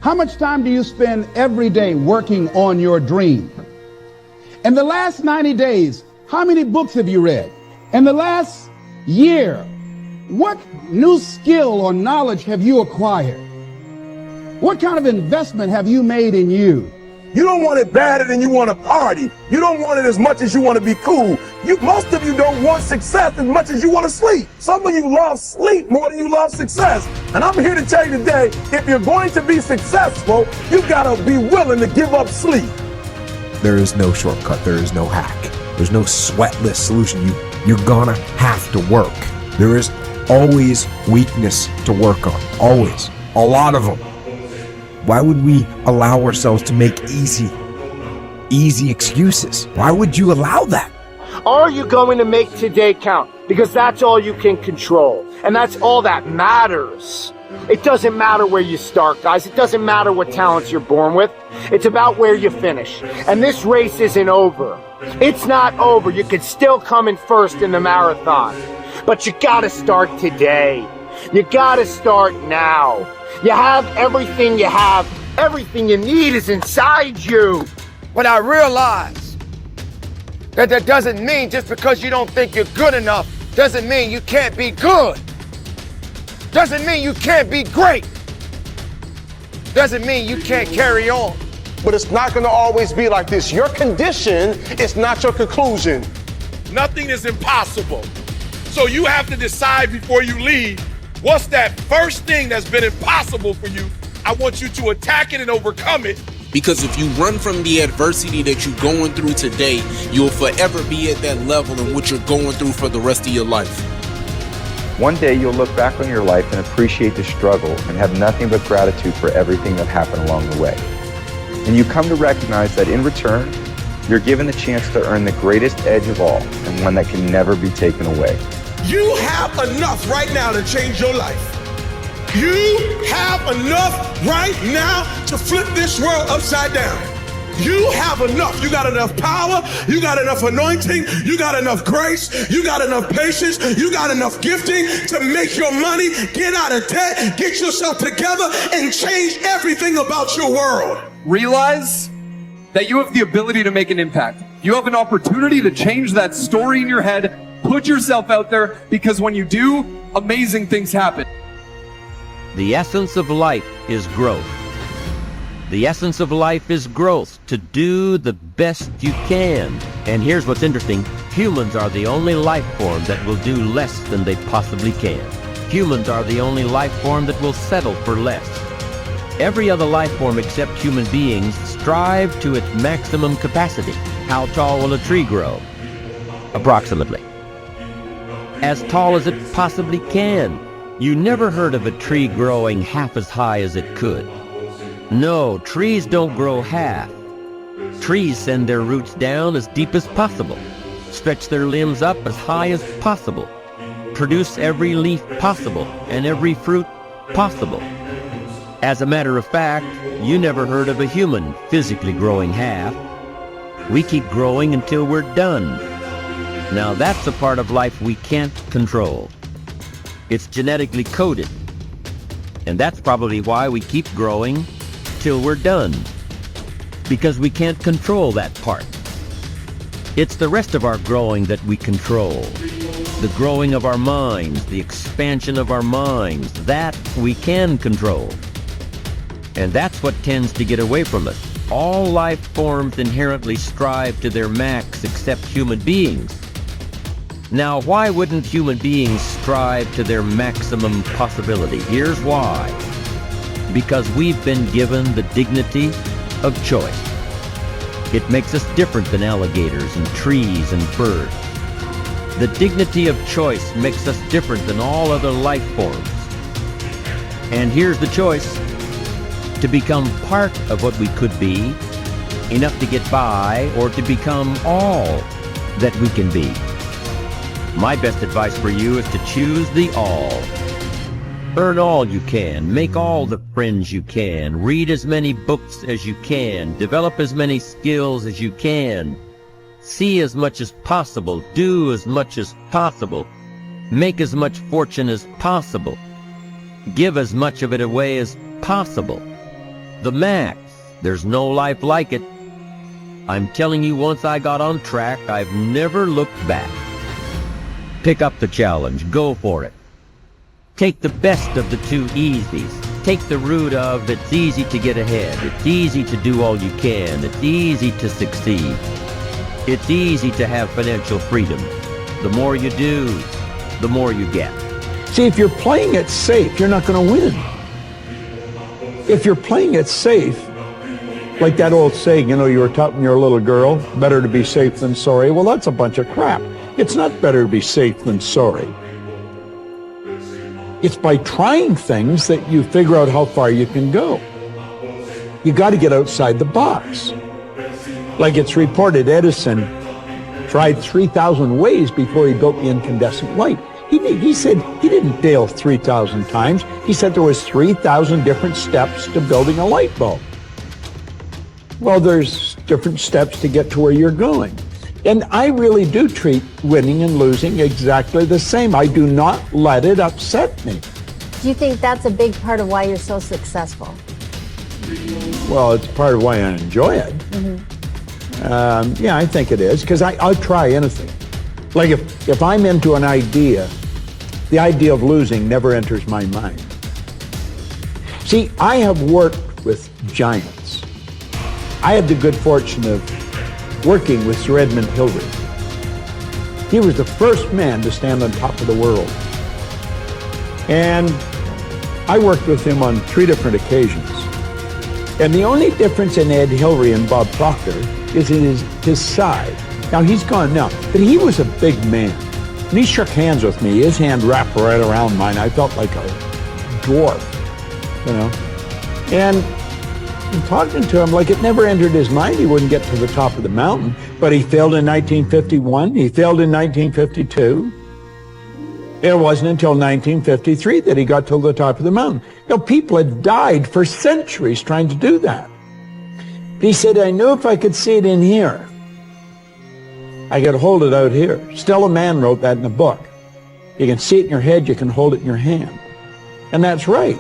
How much time do you spend every day working on your dream? In the last 90 days, how many books have you read? In the last year, what new skill or knowledge have you acquired? What kind of investment have you made in you? You don't want it badder than you want to party. You don't want it as much as you want to be cool. Most of you don't want success as much as you want to sleep. Some of you love sleep more than you love success. And I'm here to tell you today, if you're going to be successful, you gotta be willing to give up sleep. There is no shortcut. There is no hack. There's no sweatless solution. You're gonna have to work. There is always weakness to work on. Always. A lot of them. Why would we allow ourselves to make easy excuses? Why would you allow that? Are you going to make today count? Because that's all you can control. And that's all that matters. It doesn't matter where you start, guys. It doesn't matter what talents you're born with. It's about where you finish. And this race isn't over. It's not over. You could still come in first in the marathon. But you gotta start today. You gotta start now. You have everything you have. Everything you need is inside you. But I realize that doesn't mean just because you don't think you're good enough, doesn't mean you can't be good. Doesn't mean you can't be great. Doesn't mean you can't carry on. But it's not gonna always be like this. Your condition is not your conclusion. Nothing is impossible. So you have to decide before you leave, what's that first thing that's been impossible for you? I want you to attack it and overcome it. Because if you run from the adversity that you're going through today, you'll forever be at that level in which you're going through for the rest of your life. One day you'll look back on your life and appreciate the struggle and have nothing but gratitude for everything that happened along the way. And you come to recognize that in return, you're given the chance to earn the greatest edge of all, and one that can never be taken away. You have enough right now to change your life. You have enough right now to flip this world upside down. You have enough. You got enough power. You got enough anointing. You got enough grace. You got enough patience. You got enough gifting to make your money, get out of debt, get yourself together, and change everything about your world. Realize that you have the ability to make an impact. You have an opportunity to change that story in your head. Put yourself out there, because when you do, amazing things happen. The essence of life is growth. The essence of life is growth, to do the best you can. And here's what's interesting. Humans are the only life form that will do less than they possibly can. Humans are the only life form that will settle for less. Every other life form except human beings strive to its maximum capacity. How tall will a tree grow? Approximately as tall as it possibly can. You never heard of a tree growing half as high as it could. No, trees don't grow half. Trees send their roots down as deep as possible, stretch their limbs up as high as possible, produce every leaf possible and every fruit possible. As a matter of fact, you never heard of a human physically growing half. We keep growing until we're done. Now that's a part of life we can't control. It's genetically coded. And that's probably why we keep growing till we're done. Because we can't control that part. It's the rest of our growing that we control. The growing of our minds, the expansion of our minds, that we can control. And that's what tends to get away from us. All life forms inherently strive to their max except human beings. Now, why wouldn't human beings strive to their maximum possibility? Here's why. Because we've been given the dignity of choice. It makes us different than alligators and trees and birds. The dignity of choice makes us different than all other life forms. And here's the choice: to become part of what we could be, enough to get by, or to become all that we can be. My best advice for you is to choose the all. Earn all you can, make all the friends you can, read as many books as you can, develop as many skills as you can, see as much as possible, do as much as possible, make as much fortune as possible, give as much of it away as possible. The max. There's no life like it. I'm telling you, once I got on track, I've never looked back. Pick up the challenge. Go for it. Take the best of the two easies. Take the route of it's easy to get ahead. It's easy to do all you can. It's easy to succeed. It's easy to have financial freedom. The more you do, the more you get. See, if you're playing it safe, you're not going to win. If you're playing it safe, like that old saying, you know, you were taught when you're a little girl, better to be safe than sorry. Well, that's a bunch of crap. It's not better to be safe than sorry. It's by trying things that you figure out how far you can go. You got to get outside the box. Like it's reported, Edison tried 3,000 ways before he built the incandescent light. He said he didn't fail 3,000 times. He said there was 3,000 different steps to building a light bulb. Well, there's different steps to get to where you're going. And I really do treat winning and losing exactly the same. I do not let it upset me. Do you think that's a big part of why you're so successful? Well, it's part of why I enjoy it. Mm-hmm. Yeah, I think it is, because I'll try anything. Like if I'm into an idea, the idea of losing never enters my mind. See, I have worked with giants. I had the good fortune of working with Sir Edmund Hillary. He was the first man to stand on top of the world. And I worked with him on 3 different occasions. And the only difference in Ed Hillary and Bob Proctor is in his size. Now, he's gone now, but he was a big man. And he shook hands with me. His hand wrapped right around mine. I felt like a dwarf, you know. And talking to him, like it never entered his mind he wouldn't get to the top of the mountain. But he failed in 1951. He failed in 1952. It wasn't until 1953 that he got to the top of the mountain. You know, people had died for centuries trying to do that. But he said, I knew if I could see it in here, I could hold it out here. Stella Mann wrote that in a book. You can see it in your head, you can hold it in your hand. And that's right.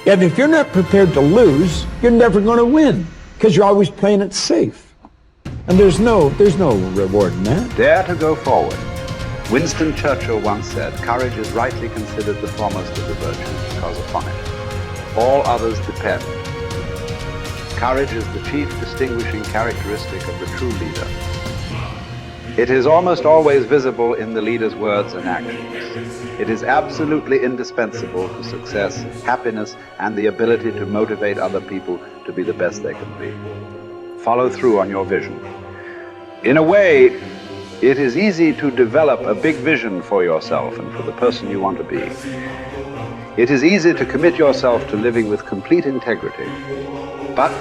And if you're not prepared to lose, you're never going to win, because you're always playing it safe. And there's no reward in that. Dare to go forward. Winston Churchill once said, courage is rightly considered the foremost of the virtues, because upon it all others depend. Courage is the chief distinguishing characteristic of the true leader. It is almost always visible in the leader's words and actions. It is absolutely indispensable to success, happiness, and the ability to motivate other people to be the best they can be. Follow through on your vision. In a way, it is easy to develop a big vision for yourself and for the person you want to be. It is easy to commit yourself to living with complete integrity. But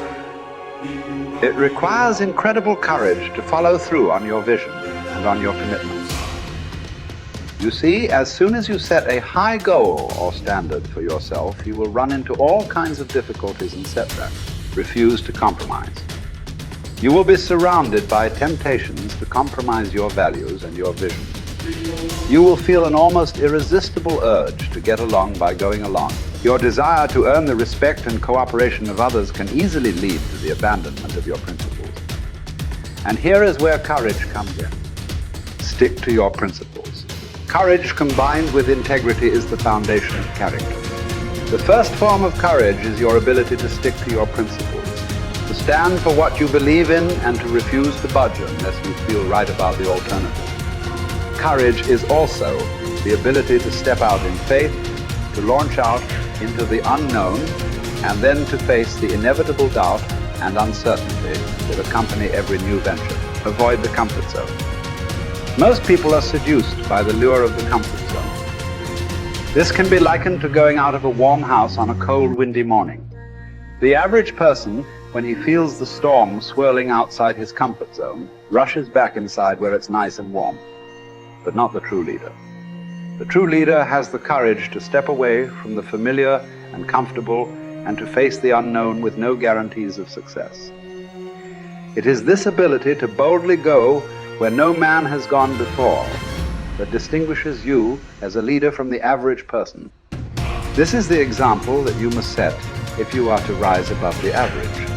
it requires incredible courage to follow through on your vision and on your commitments. You see, as soon as you set a high goal or standard for yourself, you will run into all kinds of difficulties and setbacks. Refuse to compromise. You will be surrounded by temptations to compromise your values and your vision. You will feel an almost irresistible urge to get along by going along. Your desire to earn the respect and cooperation of others can easily lead to the abandonment of your principles. And here is where courage comes in. Stick to your principles. Courage combined with integrity is the foundation of character. The first form of courage is your ability to stick to your principles, to stand for what you believe in and to refuse to budge unless you feel right about the alternative. Courage is also the ability to step out in faith, to launch out into the unknown, and then to face the inevitable doubt and uncertainty that accompany every new venture. Avoid the comfort zone. Most people are seduced by the lure of the comfort zone. This can be likened to going out of a warm house on a cold, windy morning. The average person, when he feels the storm swirling outside his comfort zone, rushes back inside where it's nice and warm. But not the true leader. The true leader has the courage to step away from the familiar and comfortable and to face the unknown with no guarantees of success. It is this ability to boldly go where no man has gone before that distinguishes you as a leader from the average person. This is the example that you must set if you are to rise above the average.